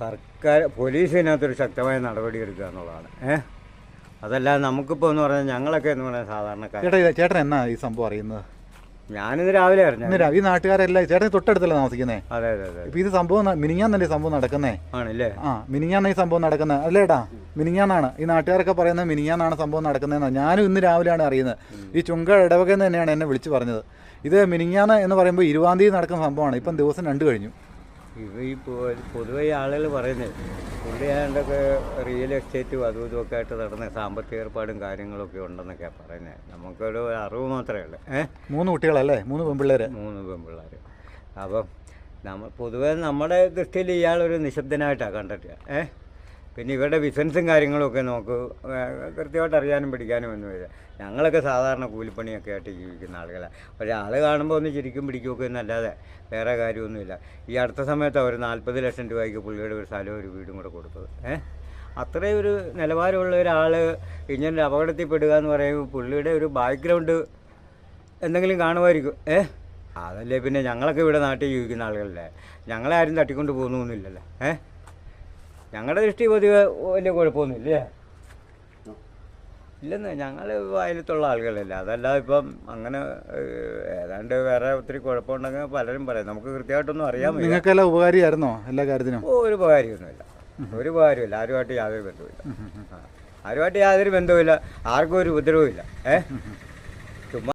സർക്കാർ പോലീസ് ഇതിനകത്തൊരു ശക്തമായ നടപടി എടുക്കുക എന്നുള്ളതാണ്. അതല്ല നമുക്കിപ്പോൾ എന്ന് പറഞ്ഞാൽ ഞങ്ങളൊക്കെ എന്ന് പറഞ്ഞാൽ സാധാരണക്കാർ. ചേട്ടൻ എന്നാ ഈ സംഭവം അറിയുന്നത്? ഞാനിന്ന് രാവിലെ അറിഞ്ഞു. ഈ നാട്ടുകാരെല്ലാം ചേട്ടൻ തൊട്ടടുത്തല്ലേ താമസിക്കുന്നത്? അതെ അതെ അതെ. ഇപ്പം ഇത് സംഭവം മിനിഞ്ഞാന്നല്ലേ സംഭവം നടക്കുന്നേ? ആണല്ലേ? മിനിഞ്ഞാന്ന ഈ സംഭവം നടക്കുന്നത് അല്ലേടാ? മിനിഞ്ഞാന്നാണ് ഈ നാട്ടുകാരൊക്കെ പറയുന്നത്, മിനിഞ്ഞാന്നാണ് സംഭവം നടക്കുന്നതെന്നാണ്. ഞാനും ഇന്ന് രാവിലെയാണ് അറിയുന്നത്. ഈ ചുങ്ക ഇടവകയെന്ന് തന്നെയാണ് എന്നെ വിളിച്ച് പറഞ്ഞത്. ഇത് മിനിഞ്ഞാന്ന് എന്ന് പറയുമ്പോൾ 20-ാം തീയതി നടക്കുന്ന സംഭവമാണ്. ഇപ്പം ദിവസം 2 കഴിഞ്ഞു. ഈ പൊതുവെ ആളുകൾ പറയുന്നത് പുള്ളി ആണ്ടൊക്കെ റിയൽ എസ്റ്റേറ്റും അതും ഇതുമൊക്കെ ആയിട്ട് നടന്ന സാമ്പത്തിക ഏർപ്പാടും കാര്യങ്ങളൊക്കെ ഉണ്ടെന്നൊക്കെയാണ് പറയുന്നത്. നമുക്കൊരു അറിവ് മാത്രമേ ഉള്ളൂ. 3 കുട്ടികളല്ലേ? 3 പെൺപിള്ളേർ. 3 പെൺപിള്ളേർ. അപ്പം പൊതുവെ നമ്മുടെ ദൃഷ്ടിയിൽ ഇയാളൊരു നിശബ്ദനായിട്ടാണ് കണ്ടിട്ട്. പിന്നെ ഇവരുടെ ബിസിനസ്സും കാര്യങ്ങളൊക്കെ നമുക്ക് കൃത്യമായിട്ട് അറിയാനും പഠിക്കാനും ഒന്നുമില്ല. ഞങ്ങളൊക്കെ സാധാരണ കൂലിപ്പണിയൊക്കെ ആയിട്ട് ജീവിക്കുന്ന ആളുകളാണ്. പക്ഷേ ആൾ കാണുമ്പോൾ ഒന്ന് ചിരിക്കും പിടിക്കുകയൊക്കെ എന്നല്ലാതെ വേറെ കാര്യമൊന്നുമില്ല. ഈ അടുത്ത സമയത്ത് അവർ 40 ലക്ഷം രൂപയ്ക്ക് പുള്ളിയുടെ ഒരു സ്ഥലവും ഒരു വീടും കൂടെ കൊടുത്തത്. അത്രയും ഒരു നിലവാരമുള്ള ഒരാൾ ഇങ്ങനെ അപകടത്തിൽപ്പെടുക എന്ന് പറയുമ്പോൾ പുള്ളിയുടെ ഒരു ബാക്ക്ഗ്രൗണ്ട് എന്തെങ്കിലും കാണുമായിരിക്കും. അതല്ലേ പിന്നെ ഞങ്ങളൊക്കെ ഇവിടെ നാട്ടിൽ ജീവിക്കുന്ന ആളുകളല്ലേ, ഞങ്ങളെ ആരും തട്ടിക്കൊണ്ട് പോകുന്നൊന്നുമില്ലല്ലോ. ഞങ്ങളുടെ ദൃഷ്ടി പൊതുവെ വലിയ കുഴപ്പമൊന്നുമില്ലേ? ഇല്ലെന്ന് ഞങ്ങൾ വയലത്തുള്ള ആളുകളല്ല. അതല്ല ഇപ്പം അങ്ങനെ ഏതാണ്ട് വേറെ ഒത്തിരി കുഴപ്പമുണ്ടെങ്കിൽ പലരും പറയും. നമുക്ക് കൃത്യമായിട്ടൊന്നും അറിയാൻ പറ്റില്ല. നിങ്ങൾക്കെല്ലാം ഉപകാരിയായിരുന്നോ എല്ലാ കാര്യത്തിനും? ഒരു ഉപകാരമൊന്നുമില്ല, ഒരു ഉപകാരമില്ല. ആരുമായിട്ട് യാതൊരു ബന്ധവുമില്ല. ആരുമായിട്ട് യാതൊരു ബന്ധവുമില്ല. ആർക്കും ഒരു ഉപദ്രവമില്ല.